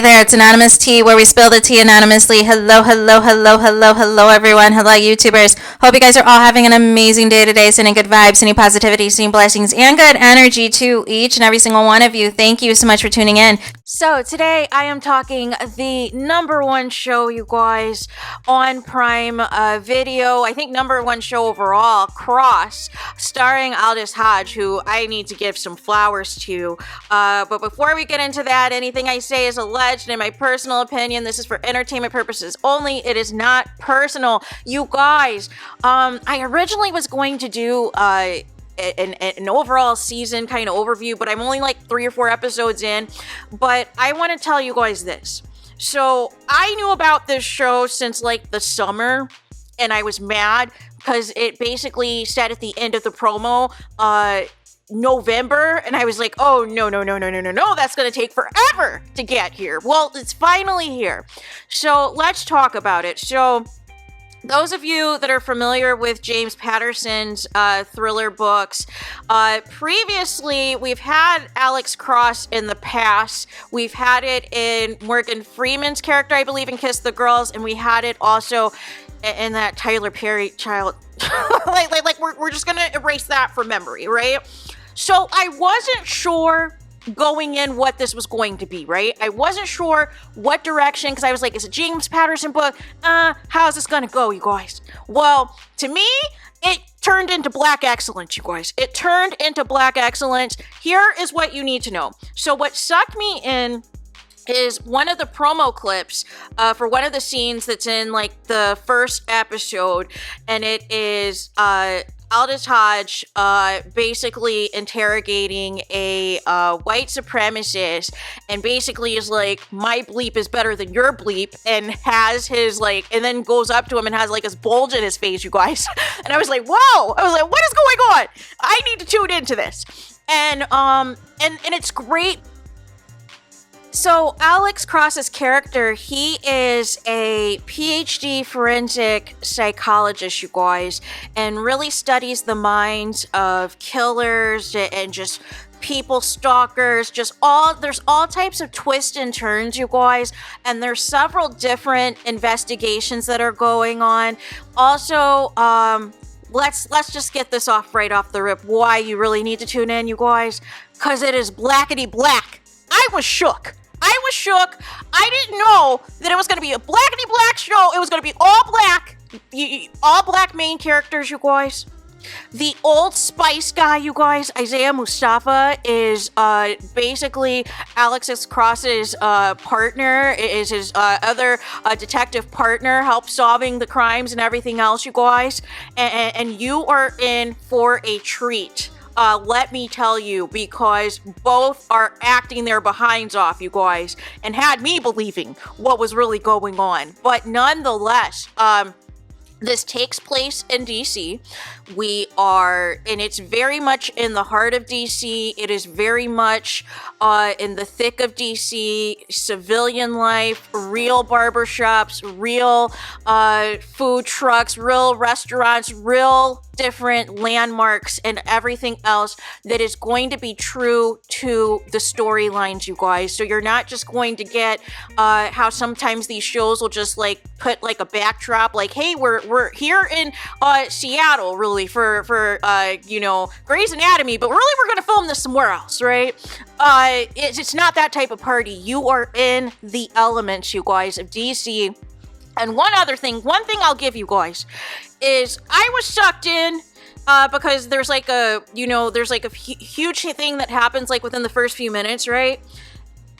there, it's Anonymous Tea, where we spill the tea anonymously. Hello, hello, hello, hello, hello, everyone. Hello, YouTubers. Hope you guys are all having an amazing day today, sending good vibes, sending positivity, sending blessings, and good energy to each and every single one of you. Thank you so much for tuning in. So today I am talking the #1 show, you guys, on Prime Video. I think #1 show overall, Cross, starring Aldis Hodge, who I need to give some flowers to. But before we get into that, anything I say is alleged in my personal opinion. This is for entertainment purposes only. It is not personal, you guys. I originally was going to do an overall season kind of overview, but I'm only like 3 or 4 episodes in. But I want to tell you guys this. So I knew about this show since like the summer, and I was mad because it basically said at the end of the promo, November, and I was like, oh no, that's gonna take forever to get here. Well, it's finally here. So let's talk about it. So those of you that are familiar with James Patterson's thriller books, previously we've had Alex Cross in the past. We've had it in Morgan Freeman's character, I believe, in Kiss the Girls, and we had it also in that Tyler Perry child. we're just gonna erase that from memory, right? So I wasn't sure going in what this was going to be, right? I wasn't sure what direction, because I was like, it's a James Patterson book. How's this gonna go, you guys? Well, to me, it turned into black excellence, you guys. It turned into black excellence. Here is what you need to know. So what sucked me in is one of the promo clips for one of the scenes that's in like the first episode, and it is Aldis Hodge basically interrogating a white supremacist, and basically is like, my bleep is better than your bleep, and has his like, and then goes up to him and has like this bulge in his face, you guys. And I was like, whoa! I was like, what is going on? I need to tune into this. And it's great. So Alex Cross's character, he is a PhD forensic psychologist, you guys, and really studies the minds of killers and just people stalkers, there's all types of twists and turns, you guys, and there's several different investigations that are going on. Also, let's just get this off right off the rip, why you really need to tune in, you guys, because it is blackety black. I was shook. I didn't know that it was going to be a blackety black show. It was going to be all black main characters, you guys. The Old Spice guy, you guys, Isaiah Mustafa, is basically Alex Cross's partner, is his other detective partner, helps solving the crimes and everything else, you guys. And you are in for a treat. Let me tell you, because both are acting their behinds off, you guys, and had me believing what was really going on. But nonetheless, this takes place in DC. And it's very much in the heart of DC. It is very much in the thick of DC, civilian life, real barbershops, real food trucks, real restaurants, real different landmarks, and everything else that is going to be true to the storylines, you guys. So you're not just going to get how sometimes these shows will just like put like a backdrop, like, hey, we're here in Seattle, really, for Grey's Anatomy, but really we're gonna film this somewhere else, right? It's not that type of party. You are in the elements, you guys, of DC. And one thing I'll give you guys is I was sucked in because there's like a huge thing that happens like within the first few minutes, right?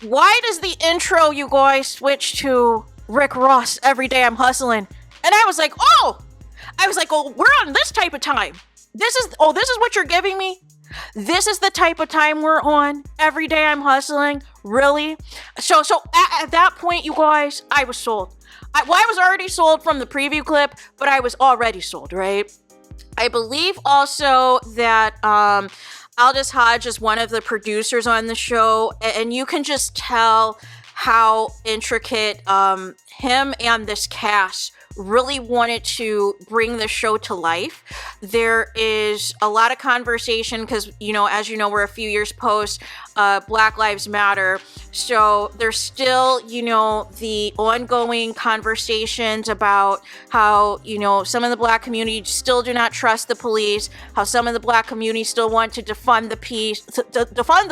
Why does the intro, you guys, switch to Rick Ross, Every Day I'm Hustling? And I was like, oh, we're on this type of time. This is what you're giving me? This is the type of time we're on. Every Day I'm Hustling. Really? So at that point, you guys, I was sold. I was already sold from the preview clip, but I was already sold, right? I believe also that Aldis Hodge is one of the producers on the show, and you can just tell how intricate him and this cast really wanted to bring the show to life. There is a lot of conversation because, as you know, we're a few years post Black Lives Matter. So there's still, the ongoing conversations about how, some of the Black community still do not trust the police, how some of the Black community still want to defund the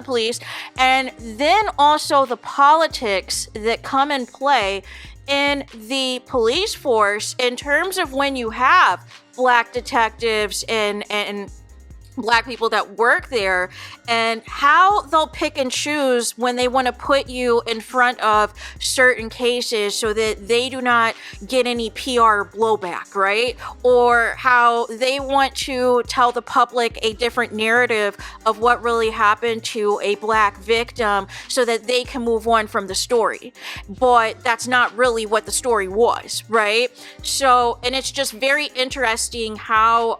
police, and then also the politics that come in play in the police force in terms of when you have Black detectives and Black people that work there, and how they'll pick and choose when they want to put you in front of certain cases so that they do not get any PR blowback, right? Or how they want to tell the public a different narrative of what really happened to a Black victim so that they can move on from the story. But that's not really what the story was, right? So, and it's just very interesting how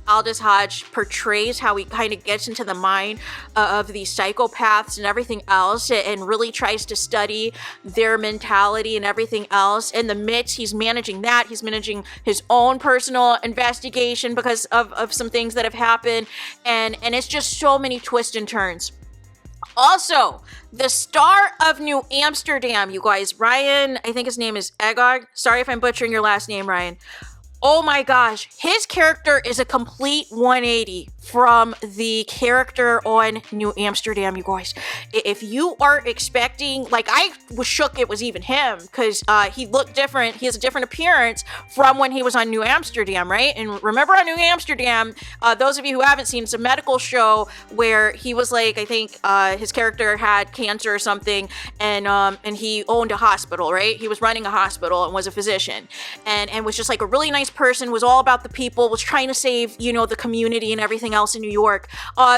Aldis Hodge portrays how he kind of gets into the mind of these psychopaths and everything else, and really tries to study their mentality and everything else. In the midst, he's managing that. He's managing his own personal investigation because of some things that have happened. And it's just so many twists and turns. Also, the star of New Amsterdam, you guys, Ryan, I think his name is Egog. Sorry if I'm butchering your last name, Ryan. Oh my gosh, his character is a complete 180 from the character on New Amsterdam, you guys. If you are expecting, like, I was shook it was even him, because he looked different. He has a different appearance from when he was on New Amsterdam, right? And remember on New Amsterdam, those of you who haven't seen, it's a medical show where he was like, I think his character had cancer or something, and he owned a hospital, right? He was running a hospital and was a physician, and was just like a really nice person, was all about the people, was trying to save, the community and everything else in New York.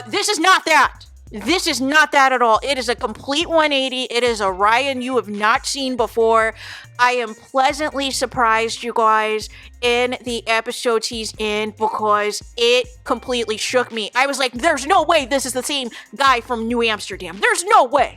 This is not that. This is not that at all. It is a complete 180. It is a Ryan you have not seen before. I am pleasantly surprised, you guys, in the episodes he's in, because it completely shook me. I was like, there's no way this is the same guy from New Amsterdam. There's no way.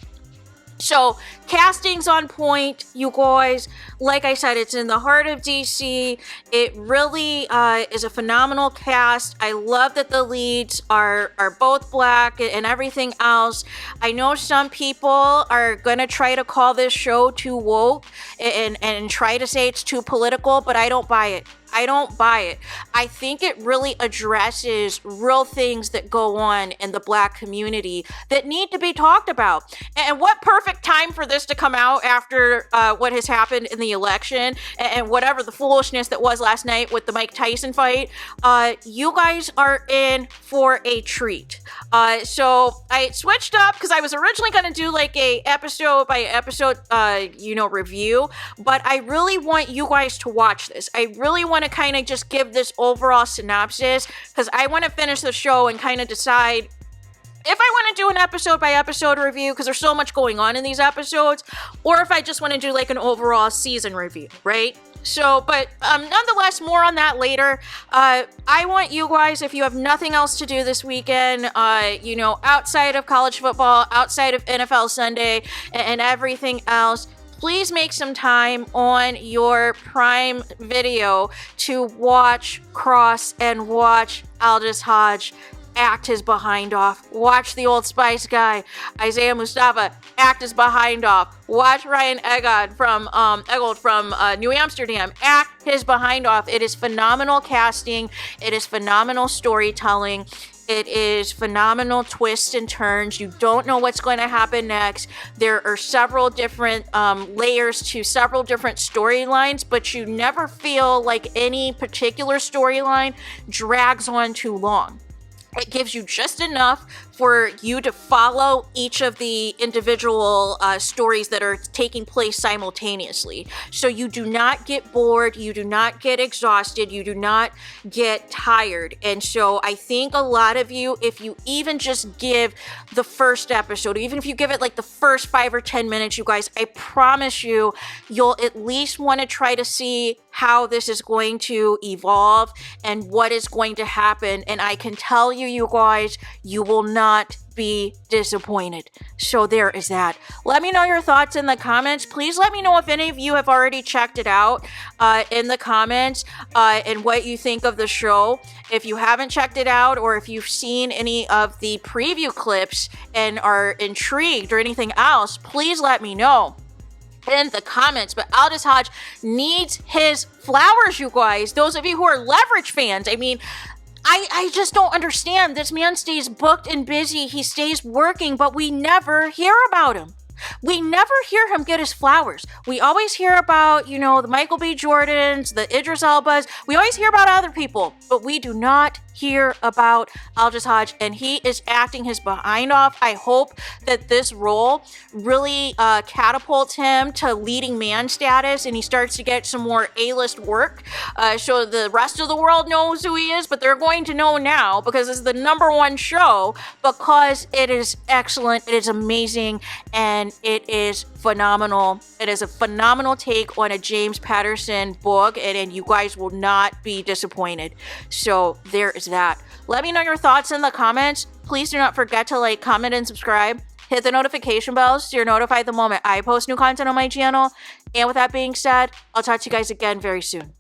So, casting's on point, you guys. Like I said, it's in the heart of DC. It really is a phenomenal cast. I love that the leads are both Black and everything else. I know some people are going to try to call this show too woke and try to say it's too political, but I don't buy it. I don't buy it. I think it really addresses real things that go on in the Black community that need to be talked about. And what perfect time for this to come out after what has happened in the election and whatever the foolishness that was last night with the Mike Tyson fight. You guys are in for a treat. So I switched up because I was originally going to do like a episode by episode, review, but I really want you guys to watch this. I really want to kind of just give this overall synopsis because I want to finish the show and kind of decide if I want to do an episode by episode review, because there's so much going on in these episodes, or if I just want to do like an overall season review, right? So, but nonetheless, more on that later. I want you guys, if you have nothing else to do this weekend, outside of college football, outside of NFL Sunday, and everything else, please make some time on your Prime Video to watch Cross and watch Aldis Hodge act his behind off. Watch the Old Spice guy, Isaiah Mustafa, act his behind off. Watch Ryan Eggold from New Amsterdam act his behind off. It is phenomenal casting. It is phenomenal storytelling. It is phenomenal twists and turns. You don't know what's going to happen next. There are several different layers to several different storylines, but you never feel like any particular storyline drags on too long. It gives you just enough for you to follow each of the individual stories that are taking place simultaneously. So you do not get bored, you do not get exhausted, you do not get tired. And so I think a lot of you, if you even just give the first episode, even if you give it like the first 5 or 10 minutes, you guys, I promise you, you'll at least want to try to see how this is going to evolve and what is going to happen. And I can tell you, you guys, you will not not be disappointed. So there is that. Let me know your thoughts in the comments. Please let me know if any of you have already checked it out in the comments and what you think of the show. If you haven't checked it out, or if you've seen any of the preview clips and are intrigued or anything else, please let me know in the comments. But Aldis Hodge needs his flowers, you guys. Those of you who are Leverage fans, I mean, I just don't understand. This man stays booked and busy. He stays working, but we never hear about him. We never hear him get his flowers. We always hear about, you know, the Michael B. Jordans, the Idris Elbas. We always hear about other people, but we do not hear about Aldis Hodge, and he is acting his behind off. I hope that this role really catapults him to leading man status, and he starts to get some more A-list work, so the rest of the world knows who he is. But they're going to know now, because this is the #1 show, because it is excellent, it is amazing, and it is phenomenal. It is a phenomenal take on a James Patterson book, and you guys will not be disappointed. So there is that. Let me know your thoughts in the comments. Please do not forget to like, comment, and subscribe. Hit the notification bell so you're notified the moment I post new content on my channel. And with that being said, I'll talk to you guys again very soon.